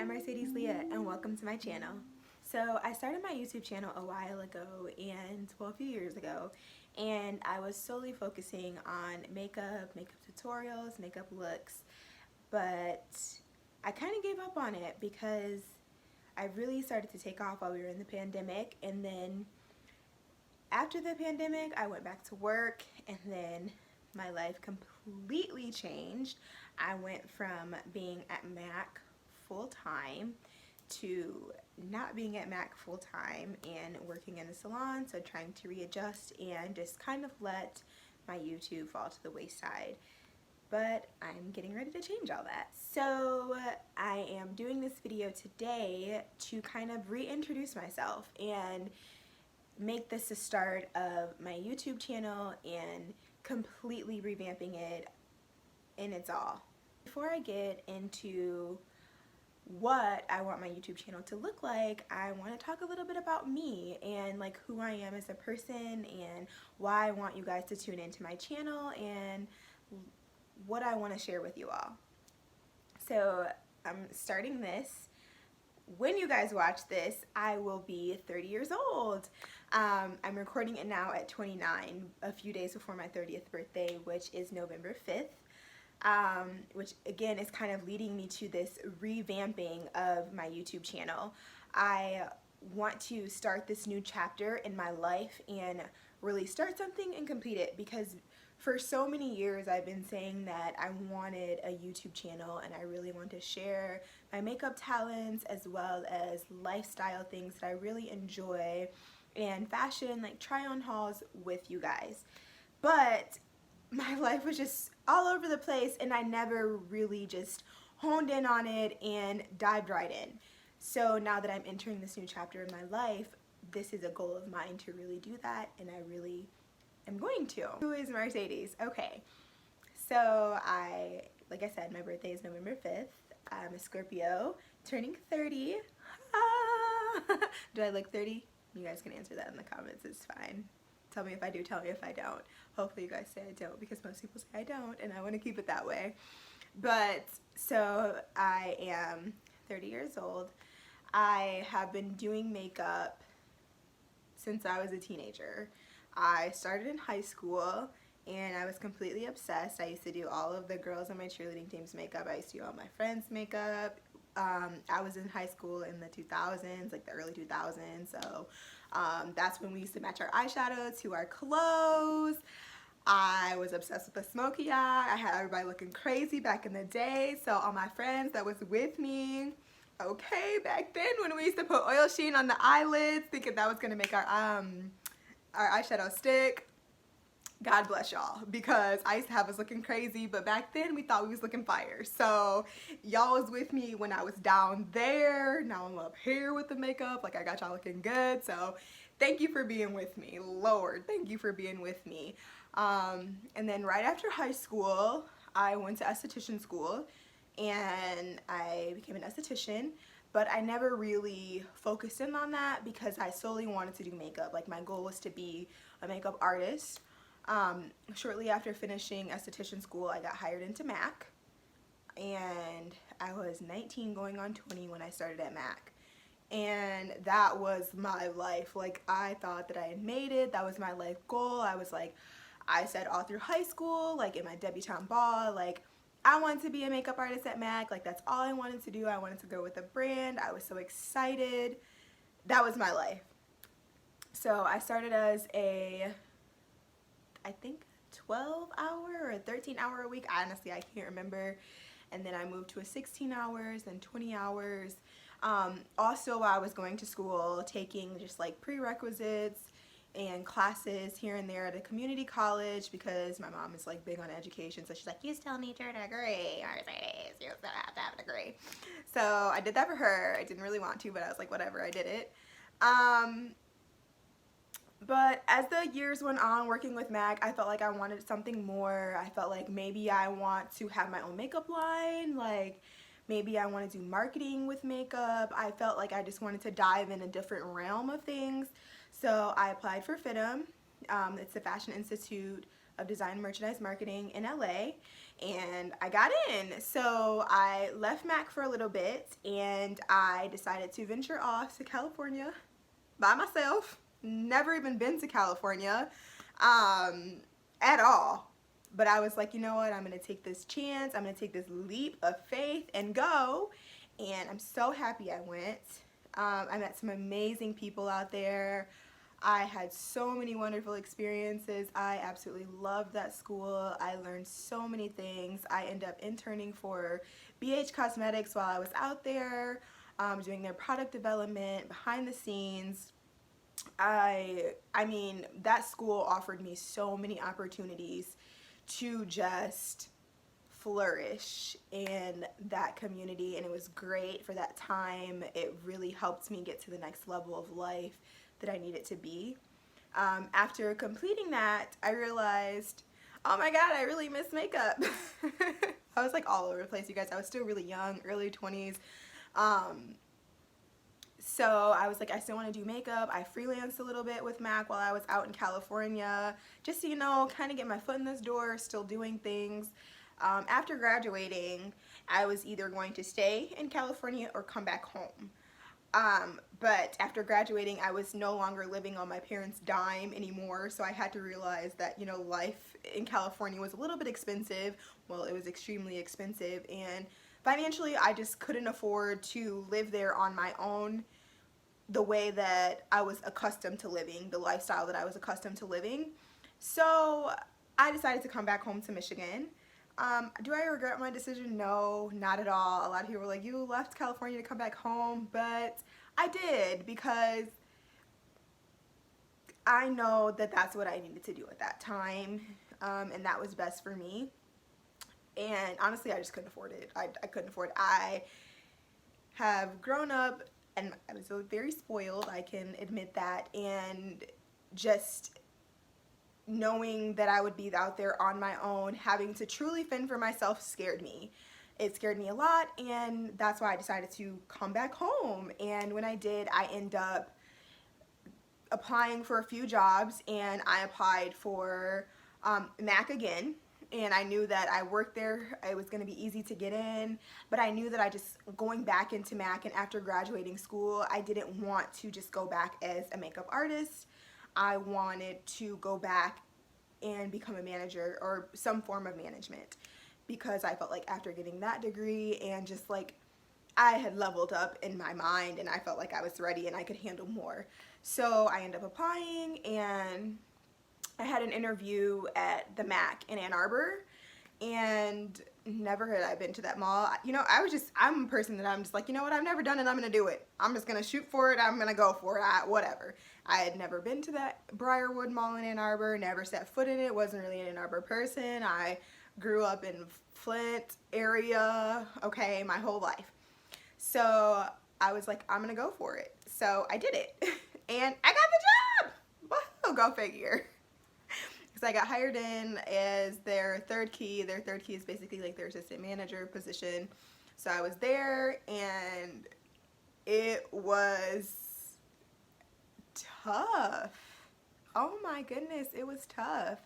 I'm MarcedesLea and welcome to my channel. So I started my YouTube channel a while ago a few years ago, and I was solely focusing on makeup tutorials, makeup looks, but I kind of gave up on it because I really started to take off while we were in the pandemic, and then after the pandemic I went back to work and then my life completely changed. I went from being at Mac full-time to not being at Mac full-time and working in a salon, so trying to readjust and just kind of let my YouTube fall to the wayside. But I'm getting ready to change all that. So I am doing this video today to kind of reintroduce myself and make this the start of my YouTube channel and completely revamping it in its all. Before I get into what I want my YouTube channel to look like, I want to talk a little bit about me and like who I am as a person and why I want you guys to tune into my channel and what I want to share with you all. So I'm starting this. When you guys watch this, I will be 30 years old. I'm recording it now at 29, a few days before my 30th birthday, which is November 5th, which again is kind of leading me to this revamping of my YouTube channel. I want to start this new chapter in my life and really start something and complete it, because for so many years I've been saying that I wanted a YouTube channel and I really want to share my makeup talents as well as lifestyle things that I really enjoy and fashion, like try on hauls with you guys. But my life was just all over the place and I never really just honed in on it and dived right in. So now that I'm entering this new chapter in my life, this is a goal of mine to really do that, and I really am going to. Who is Mercedes? Okay, so like I said, my birthday is November 5th. I'm a Scorpio, turning 30. Do I look 30? You guys can answer that in the comments, it's fine. Tell me if I do, tell me if I don't. Hopefully you guys say I don't, because most people say I don't, and I want to keep it that way. But, so I am 30 years old. I have been doing makeup since I was a teenager. I started in high school and I was completely obsessed. I used to do all of the girls on my cheerleading team's makeup. I used to do all my friends' makeup. I was in high school in the 2000s, like the early 2000s, so that's when we used to match our eyeshadow to our clothes. I was obsessed with the smoky eye. I had everybody looking crazy back in the day, so all my friends that was with me, okay, back then when we used to put oil sheen on the eyelids thinking that was going to make our eyeshadow stick, God bless y'all, because I used to have us looking crazy, but back then we thought we was looking fire. So y'all was with me when I was down there. Now I'm up here with the makeup, like I got y'all looking good. So thank you for being with me. Lord, thank you for being with me. And then right after high school, I went to esthetician school and I became an esthetician, but I never really focused in on that because I solely wanted to do makeup. Like my goal was to be a makeup artist. Shortly after finishing esthetician school, I got hired into Mac, and I was 19 going on 20 when I started at Mac, and that was my life. Like I thought that I had made it. That was my life goal. I was like, I said all through high school, like in my debutante ball, like I wanted to be a makeup artist at Mac. Like that's all I wanted to do. I wanted to go with a brand. I was so excited. That was my life. So I started as I think 12-hour or 13-hour a week. Honestly, I can't remember. And then I moved to a 16 hours, then 20 hours. Also, while I was going to school, taking just like prerequisites and classes here and there at a community college, because my mom is like big on education, so she's like, you still need your degree, Mercedes, you still have to have a degree. So I did that for her. I didn't really want to, but I was like, whatever, I did it. But as the years went on working with Mac, I felt like I wanted something more. I felt like maybe I want to have my own makeup line, like maybe I want to do marketing with makeup. I felt like I just wanted to dive in a different realm of things. So I applied for FIDM. It's the Fashion Institute of Design and Merchandise Marketing in LA, and I got in. So I left Mac for a little bit and I decided to venture off to California by myself. Never even been to California at all. But I was like, you know what, I'm gonna take this chance, I'm gonna take this leap of faith and go. And I'm so happy I went. I met some amazing people out there. I had so many wonderful experiences. I absolutely loved that school. I learned so many things. I ended up interning for BH Cosmetics while I was out there, doing their product development, behind the scenes. I mean, that school offered me so many opportunities to just flourish in that community, and it was great for that time. It really helped me get to the next level of life that I needed to be. After completing that, I realized, oh my god, I really miss makeup. I was like all over the place, you guys. I was still really young, early 20s. So I was like, I still want to do makeup. I freelanced a little bit with Mac while I was out in California, just so you know, kind of get my foot in this door, still doing things. After graduating, I was either going to stay in California or come back home. But after graduating, I was no longer living on my parents' dime anymore, so I had to realize that, you know, life in California was a little bit expensive. Well, it was extremely expensive, and financially, I just couldn't afford to live there on my own the way that I was accustomed to living, the lifestyle that I was accustomed to living. So I decided to come back home to Michigan. Do I regret my decision? No, not at all. A lot of people were like, you left California to come back home, but I did, because I know that that's what I needed to do at that time, and that was best for me. And honestly, I just couldn't afford it. I couldn't afford it. I have grown up, and I was very spoiled, I can admit that, and just knowing that I would be out there on my own, having to truly fend for myself, scared me. It scared me a lot, and that's why I decided to come back home. And when I did, I ended up applying for a few jobs, and I applied for Mac again. And I knew that I worked there, it was going to be easy to get in, but I knew that I just, going back into Mac and after graduating school, I didn't want to just go back as a makeup artist. I wanted to go back and become a manager or some form of management, because I felt like after getting that degree and just like I had leveled up in my mind, and I felt like I was ready and I could handle more. So I ended up applying, and I had an interview at the Mac in Ann Arbor, and never had I been to that mall. You know, I'm a person that I'm just like, you know what, I've never done it, I'm gonna do it. I'm just gonna shoot for it, I'm gonna go for it, whatever. I had never been to that Briarwood Mall in Ann Arbor, never set foot in it, wasn't really an Ann Arbor person. I grew up in Flint area, okay, my whole life. So I was like, I'm gonna go for it. So I did it, and I got the job. Whoa, go figure. Because I got hired in as their third key. Their third key is basically like their assistant manager position. So I was there, and it was tough. Oh my goodness, it was tough.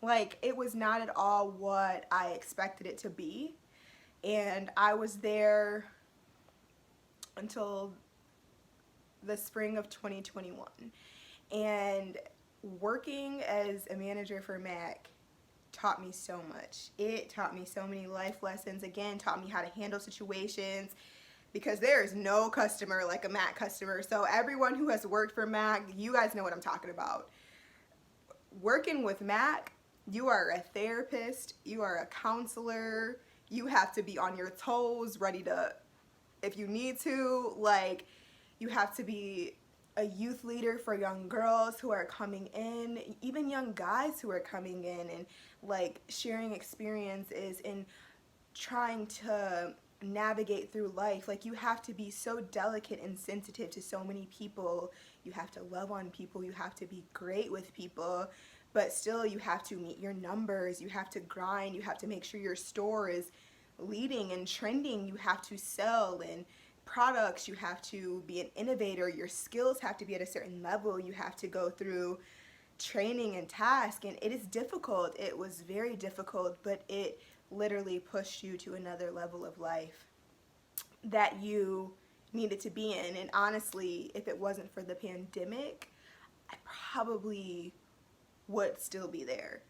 Like, it was not at all what I expected it to be. And I was there until the spring of 2021. And working as a manager for Mac taught me so much. It taught me so many life lessons. Again, taught me how to handle situations, because there is no customer like a Mac customer. So everyone who has worked for Mac, you guys know what I'm talking about. Working with Mac, you are a therapist, you are a counselor, you have to be on your toes, ready to, if you need to, like, you have to be a youth leader for young girls who are coming in, even young guys who are coming in, and like sharing experiences and trying to navigate through life. Like, you have to be so delicate and sensitive to so many people. You have to love on people, you have to be great with people, but still you have to meet your numbers, you have to grind, you have to make sure your store is leading and trending, you have to sell and products, you have to be an innovator, your skills have to be at a certain level, you have to go through training and task, and it is difficult. It was very difficult, but it literally pushed you to another level of life that you needed to be in. And honestly, if it wasn't for the pandemic, I probably would still be there.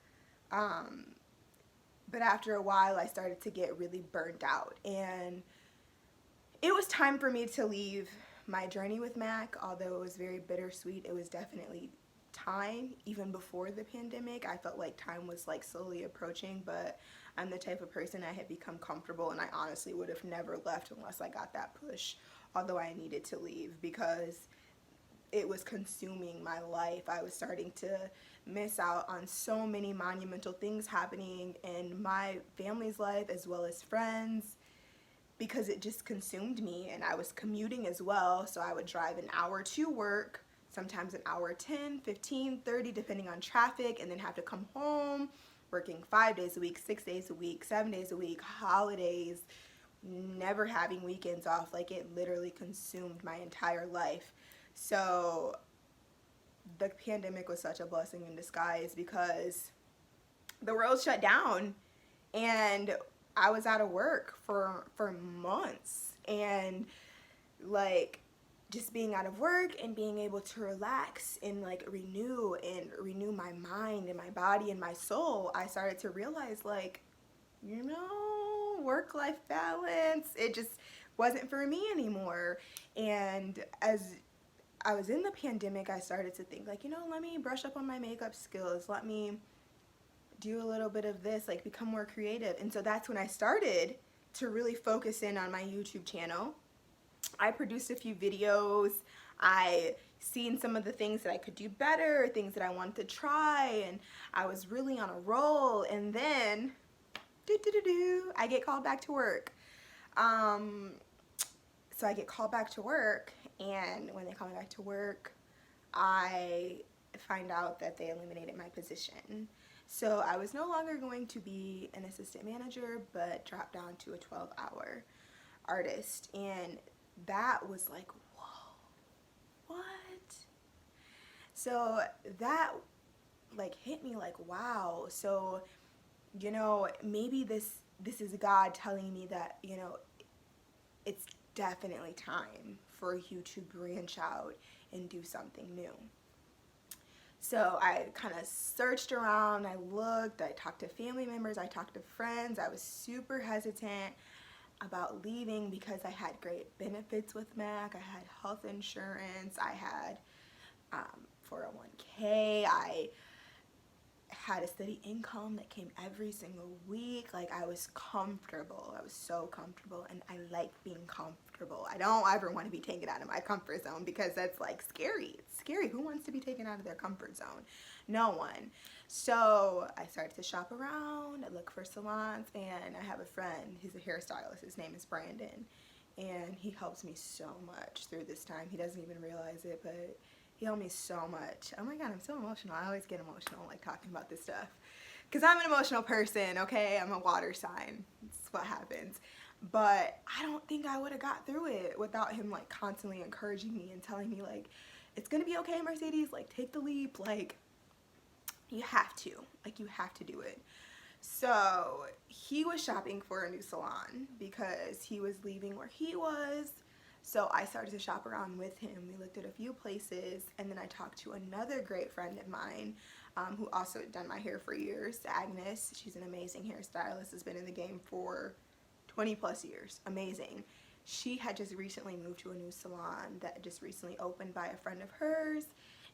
But after a while, I started to get really burnt out, and it was time for me to leave my journey with Mac. Although it was very bittersweet, it was definitely time. Even before the pandemic, I felt like time was like slowly approaching, but I'm the type of person, I had become comfortable, and I honestly would have never left unless I got that push, although I needed to leave because it was consuming my life. I was starting to miss out on so many monumental things happening in my family's life as well as friends, because it just consumed me. And I was commuting as well, so I would drive an hour to work, sometimes an hour 10, 15, 30, depending on traffic, and then have to come home, working 5 days a week, 6 days a week, 7 days a week, holidays, never having weekends off. Like, it literally consumed my entire life. So the pandemic was such a blessing in disguise, because the world shut down and I was out of work for months. And like, just being out of work and being able to relax and like renew my mind and my body and my soul, I started to realize, like, work-life balance, it just wasn't for me anymore. And as I was in the pandemic, I started to think, like, let me brush up on my makeup skills, let me do a little bit of this, like become more creative. And so that's when I started to really focus in on my YouTube channel. I produced a few videos, I seen some of the things that I could do better, things that I wanted to try, and I was really on a roll. And then I get called back to work. So I get called back to work, and when they call me back to work, I find out that they eliminated my position. So I was no longer going to be an assistant manager, but dropped down to a 12-hour artist. And that was like, whoa, what? So that like hit me like, wow. So, maybe this is God telling me that, it's definitely time for you to branch out and do something new. So I kind of searched around, I looked, I talked to family members, I talked to friends. I was super hesitant about leaving because I had great benefits with Mac. I had health insurance, I had 401k, I had a steady income that came every single week. Like, I was comfortable. I was so comfortable, and I like being comfortable. I don't ever want to be taken out of my comfort zone, because that's like scary. It's scary. Who wants to be taken out of their comfort zone? No one. So I started to shop around, I look for salons, and I have a friend, he's a hairstylist, his name is Brandon, and he helps me so much through this time. He doesn't even realize it, but he helped me so much. Oh my God, I'm so emotional. I always get emotional like talking about this stuff, because I'm an emotional person, okay? I'm a water sign. That's what happens. But I don't think I would have got through it without him like constantly encouraging me and telling me, like, it's gonna be okay, Mercedes, like, take the leap, like, you have to do it. So he was shopping for a new salon because he was leaving where he was. So I started to shop around with him. We looked at a few places, and then I talked to another great friend of mine who also had done my hair for years, Agnes. She's an amazing hairstylist, has been in the game for 20 plus years. Amazing. She had just recently moved to a new salon that just recently opened by a friend of hers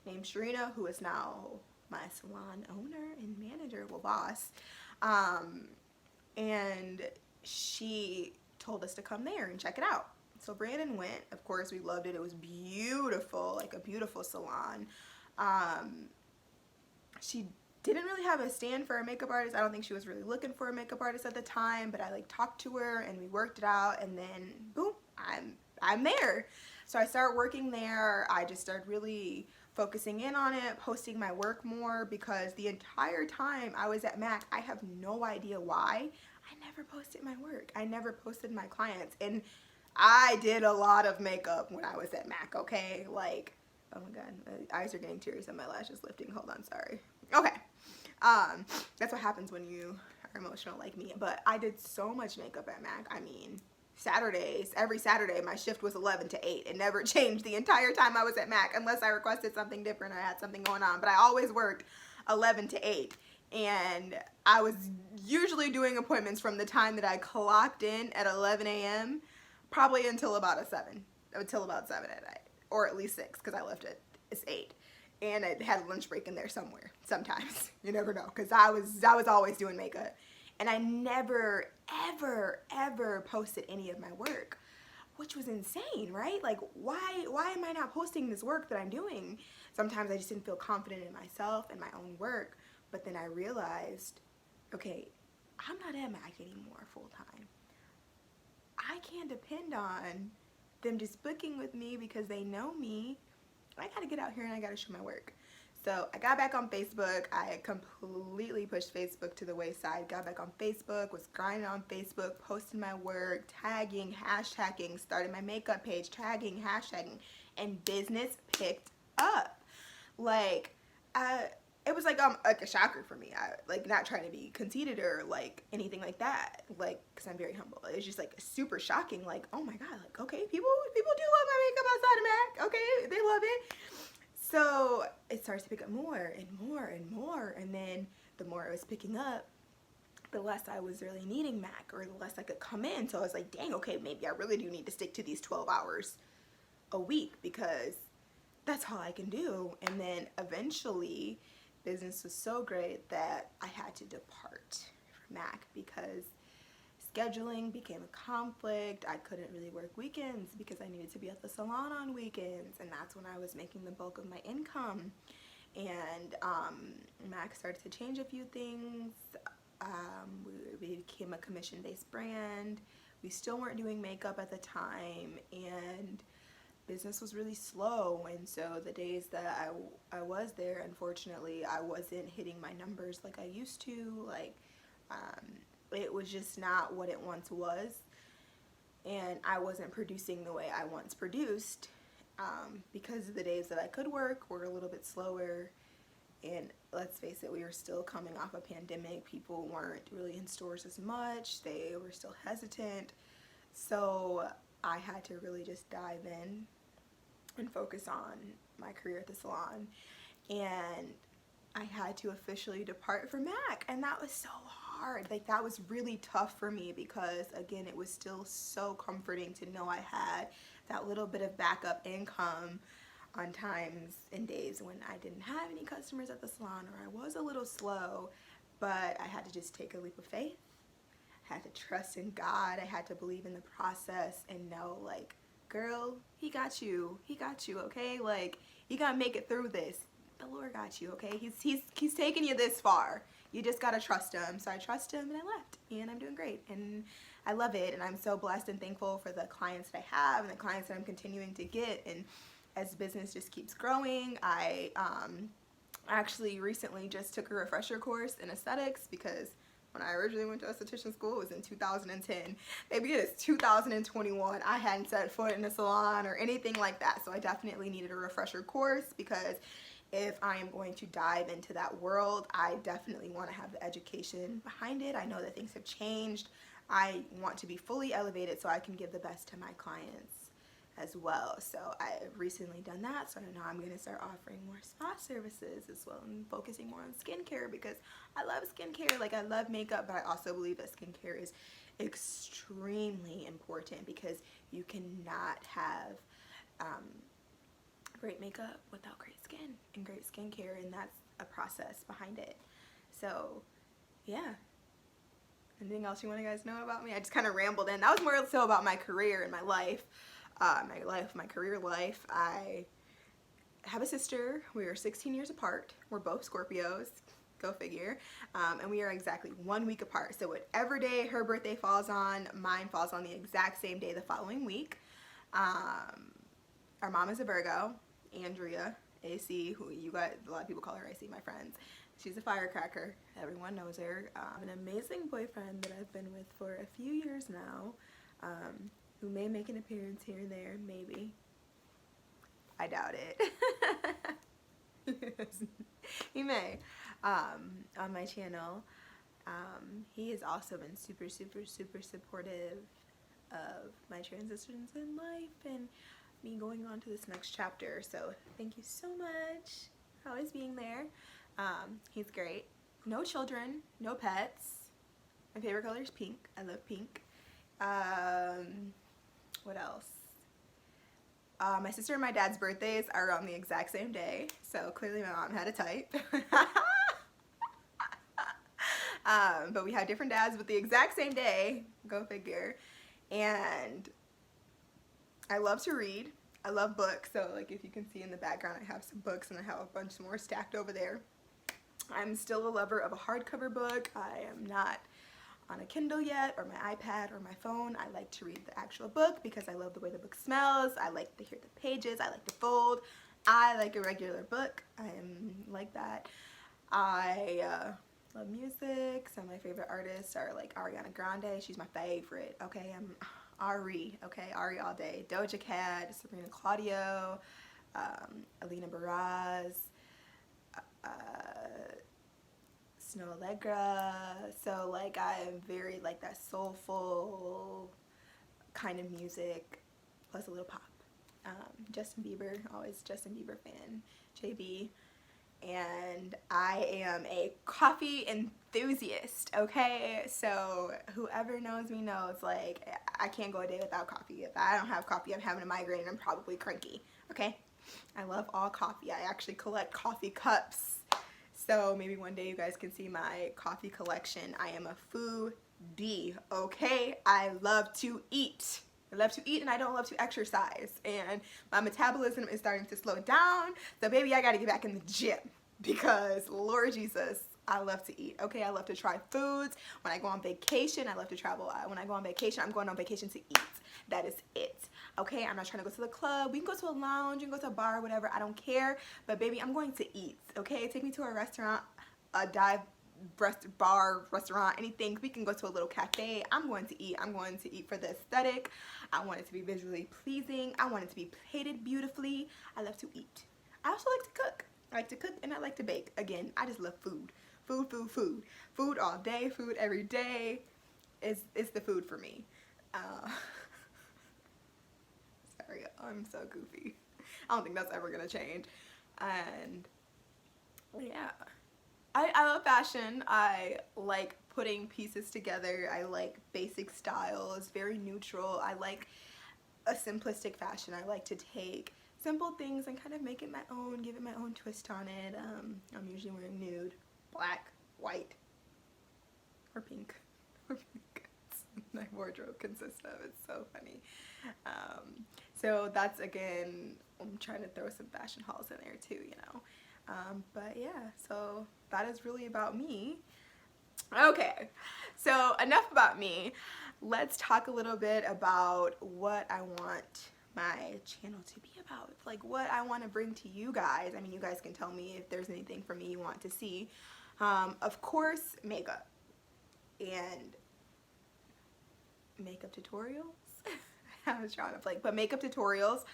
named Sharina, who is now my salon owner and manager, well, boss. And she told us to come there and check it out. So Brandon went. Of course, we loved it. It was beautiful, like a beautiful salon. She didn't really have a stand for a makeup artist. I don't think she was really looking for a makeup artist at the time, but I like talked to her and we worked it out, and then boom, I'm there. So I started working there. I just started really focusing in on it, posting my work more, because the entire time I was at Mac, I have no idea why, I never posted my work. I never posted my clients. And I did a lot of makeup when I was at Mac, okay? Like, oh my God, my eyes are getting tears and my lashes lifting. Hold on, sorry. Okay. That's what happens when you are emotional like me. But I did so much makeup at MAC. I mean, Saturdays, every Saturday my shift was 11 to 8. It never changed the entire time I was at MAC unless I requested something different or I had something going on. But I always worked 11 to 8. And I was usually doing appointments from the time that I clocked in at 11 a.m. probably until about 7 at night, or at least 6, because I left at 8. And I had a lunch break in there somewhere, sometimes. You never know, because I was always doing makeup. And I never, ever, ever posted any of my work, which was insane, right? Like, why am I not posting this work that I'm doing? Sometimes I just didn't feel confident in myself and my own work. But then I realized, okay, I'm not at MAC anymore full time. I can't depend on them just booking with me because they know me. I gotta get out here and I gotta show my work. So I got back on Facebook. I completely pushed Facebook to the wayside. Got back on Facebook, was grinding on Facebook, posting my work, tagging, hashtagging, started my makeup page, tagging, hashtagging, and business picked up. Like, it was like a shocker for me. I like not trying to be conceited or like anything like that, like, because I'm very humble. It's just like super shocking, like, oh my god, like, okay, people do love my makeup outside of MAC. Okay, they love it. So it starts to pick up more and more and more, and then the more it was picking up, the less I was really needing MAC, or the less I could come in. So I was like, dang, okay, maybe I really do need to stick to these 12 hours a week because that's all I can do. And then eventually business was so great that I had to depart from MAC because scheduling became a conflict. I couldn't really work weekends because I needed to be at the salon on weekends, and that's when I was making the bulk of my income. And MAC started to change a few things. We became a commission-based brand. We still weren't doing makeup at the time, and business was really slow. And so the days that I was there, unfortunately, I wasn't hitting my numbers like I used to. Like, it was just not what it once was, and I wasn't producing the way I once produced because the days that I could work were a little bit slower. And let's face it, we were still coming off a pandemic. People weren't really in stores as much. They were still hesitant. So I had to really just dive in and focus on my career at the salon. And I had to officially depart from MAC, and that was so hard. Like, that was really tough for me because, again, it was still so comforting to know I had that little bit of backup income on times and days when I didn't have any customers at the salon or I was a little slow. But I had to just take a leap of faith. I had to trust in God. I had to believe in the process and know, like, girl, he got you, okay? Like, you gotta make it through this. The Lord got you, okay? He's taking you this far. You just gotta trust him. So I trust him, and I left, and I'm doing great, and I love it. And I'm so blessed and thankful for the clients that I have and the clients that I'm continuing to get. And as business just keeps growing, I actually recently just took a refresher course in aesthetics because when I originally went to esthetician school, it was in 2010. Maybe it is 2021. I hadn't set foot in a salon or anything like that. So I definitely needed a refresher course because if I am going to dive into that world, I definitely want to have the education behind it. I know that things have changed. I want to be fully elevated so I can give the best to my clients as well. So I've recently done that, so now I'm going to start offering more spa services as well and focusing more on skincare because I love skincare. Like, I love makeup, but I also believe that skincare is extremely important because you cannot have great makeup without great skin and great skincare, and that's a process behind it. So yeah. Anything else you want to guys know about me? I just kind of rambled in. That was more so about my career and my life. My career life. I have a sister. We are 16 years apart. We're both Scorpios. Go figure. And we are exactly 1 week apart. So whatever day her birthday falls on, mine falls on the exact same day the following week. Our mom is a Virgo, Andrea, AC, who you got, a lot of people call her AC, my friends. She's a firecracker. Everyone knows her. An amazing boyfriend that I've been with for a few years now, who may make an appearance here and there, maybe. I doubt it. He may, on my channel. He has also been super, super, super supportive of my transitions in life and me going on to this next chapter. So thank you so much for always being there. He's great. No children, no pets. My favorite color is pink. I love pink. What else? My sister and my dad's birthdays are on the exact same day, so clearly my mom had a type. But we have different dads with the exact same day, go figure. And I love to read. I love books, so like if you can see in the background, I have some books and I have a bunch more stacked over there. I'm still a lover of a hardcover book. I am not on a Kindle yet, or my iPad, or my phone. I like to read the actual book because I love the way the book smells. I like to hear the pages. I like to fold. I like a regular book. I am like that. I love music. Some of my favorite artists are like Ariana Grande. She's my favorite. Okay, I'm Ari. Okay, Ari all day. Doja Cat, Sabrina Claudio, Alina Baraz, Snow Allegra. So like I am very like that soulful kind of music plus a little pop. Justin Bieber, always Justin Bieber fan, JB. And I am a coffee enthusiast, okay? So whoever knows me knows, like, I can't go a day without coffee. If I don't have coffee, I'm having a migraine and I'm probably cranky, okay? I love all coffee. I actually collect coffee cups. So maybe one day you guys can see my coffee collection. I am a foodie, okay? I love to eat. I love to eat and I don't love to exercise, and my metabolism is starting to slow down, so baby I gotta get back in the gym because Lord Jesus, I love to eat, okay? I love to try foods. When I go on vacation, I love to travel. When I go on vacation, I'm going on vacation to eat. That is it, okay? I'm not trying to go to the club. We can go to a lounge, you can go to a bar, whatever, I don't care, but baby, I'm going to eat, okay? Take me to a restaurant, a bar, restaurant, anything. We can go to a little cafe. I'm going to eat. I'm going to eat for the aesthetic. I want it to be visually pleasing. I want it to be plated beautifully. I love to eat. I also like to cook. I like to cook and I like to bake. Again, I just love food. Food, food, food. Food all day, food every day. It's the food for me. Sorry, I'm so goofy. I don't think that's ever gonna change. And yeah. I love fashion. I like putting pieces together. I like basic styles, very neutral. I like a simplistic fashion. I like to take simple things and kind of make it my own, give it my own twist on it. I'm usually wearing nude, black, white, or pink. Or pink. My wardrobe consists of. It's so funny. So that's, again, I'm trying to throw some fashion hauls in there too, you know. But yeah, so that is really about me. Okay, so enough about me. Let's talk a little bit about what I want my channel to be about, like what I want to bring to you guys. I mean, you guys can tell me if there's anything from me you want to see. Of course, makeup and makeup tutorials. I was trying to like, but makeup tutorials.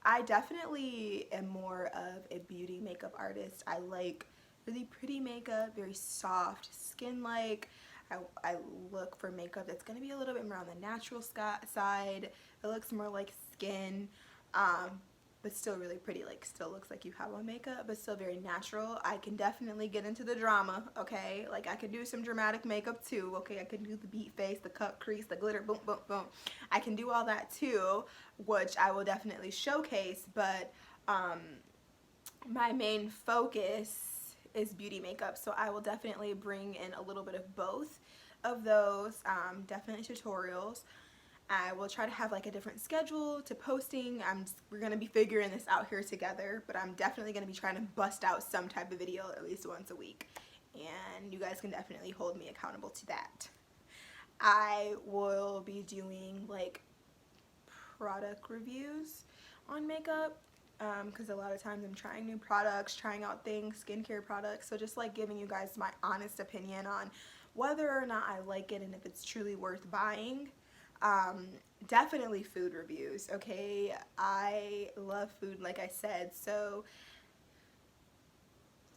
I definitely am more of a beauty makeup artist. I like really pretty makeup, very soft skin-like. I look for makeup that's going to be a little bit more on the natural side. It looks more like skin, but still really pretty. Like, still looks like you have on makeup, but still very natural. I can definitely get into the drama, okay? Like, I can do some dramatic makeup too, okay? I can do the beat face, the cut crease, the glitter, boom, boom, boom. I can do all that too, which I will definitely showcase, but my main focus is beauty makeup, so I will definitely bring in a little bit of both of those, definitely tutorials. I will try to have like a different schedule to posting. We're going to be figuring this out here together, but I'm definitely going to be trying to bust out some type of video at least once a week, and you guys can definitely hold me accountable to that. I will be doing like product reviews on makeup, because a lot of times I'm trying new products, trying out things, skincare products, so just like giving you guys my honest opinion on whether or not I like it and if it's truly worth buying. Definitely food reviews, okay? I love food, like I said, so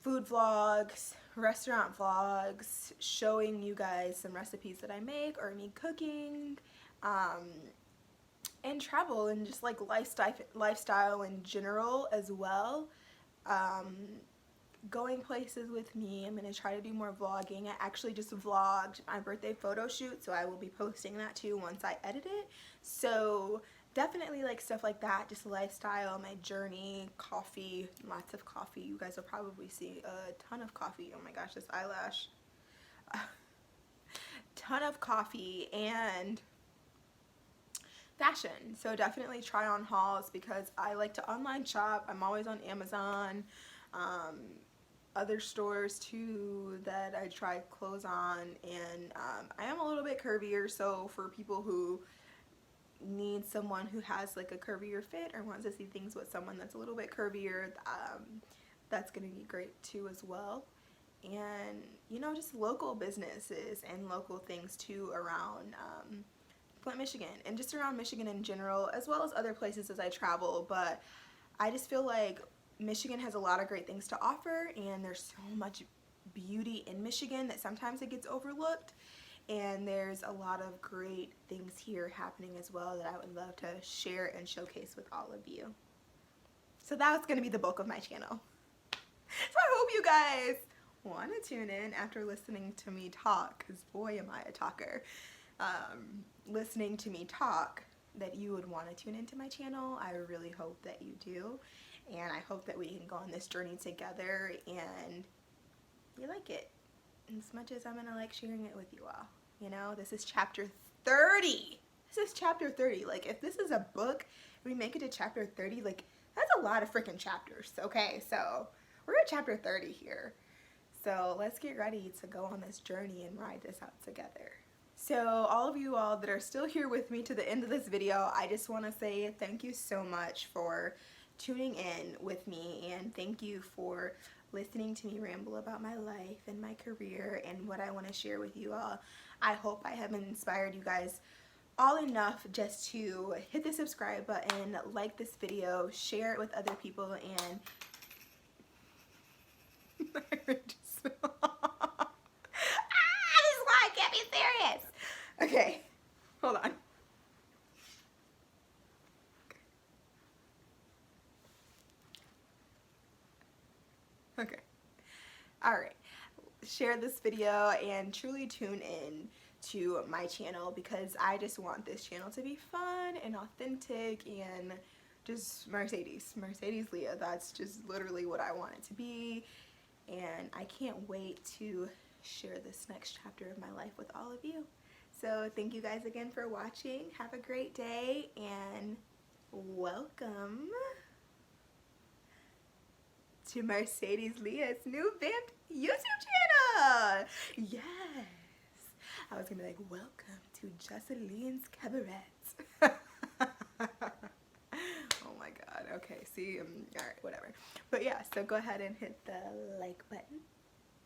food vlogs, restaurant vlogs, showing you guys some recipes that I make or me cooking, and travel and just like lifestyle in general as well. Going places with me. I'm going to try to do more vlogging. I actually just vlogged my birthday photo shoot, so I will be posting that too once I edit it. So definitely like stuff like that, just lifestyle, my journey, coffee, lots of coffee. You guys will probably see a ton of coffee. Oh my gosh, this eyelash. Ton of coffee and fashion. So definitely try on hauls because I like to online shop. I'm always on Amazon, other stores too that I try clothes on, and I am a little bit curvier, so for people who need someone who has like a curvier fit or wants to see things with someone that's a little bit curvier, that's going to be great too as well. And you know, just local businesses and local things too around Flint, Michigan, and just around Michigan in general, as well as other places as I travel. But I just feel like Michigan has a lot of great things to offer, and there's so much beauty in Michigan that sometimes it gets overlooked, and there's a lot of great things here happening as well that I would love to share and showcase with all of you. So that's going to be the bulk of my channel. So I hope you guys want to tune in after listening to me talk, because boy am I a talker. Listening to me talk, that you would want to tune into my channel. I really hope that you do, and I hope that we can go on this journey together and you like it as much as I'm gonna like sharing it with you all. You know, this is chapter 30. This is chapter 30. Like, if this is a book, we make it to chapter 30, like, that's a lot of freaking chapters. Okay, so we're at chapter 30 here. So let's get ready to go on this journey and ride this out together. So all of you all that are still here with me to the end of this video, I just want to say thank you so much for tuning in with me, and thank you for listening to me ramble about my life and my career and what I want to share with you all. I hope I have inspired you guys all enough just to hit the subscribe button, like this video, share it with other people, and okay, hold on. Okay. Alright. Share this video and truly tune in to my channel, because I just want this channel to be fun and authentic and just MarcedesLea. That's just literally what I want it to be, and I can't wait to share this next chapter of my life with all of you. So thank you guys again for watching. Have a great day, and welcome to MarcedesLea's new vamped YouTube channel. Yes. I was gonna be like, welcome to Joceline's Cabaret. Oh my god. Okay, see, alright, whatever. But yeah, so go ahead and hit the like button,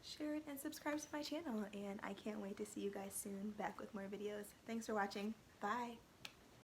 share it, and subscribe to my channel, and I can't wait to see you guys soon back with more videos. Thanks for watching. Bye.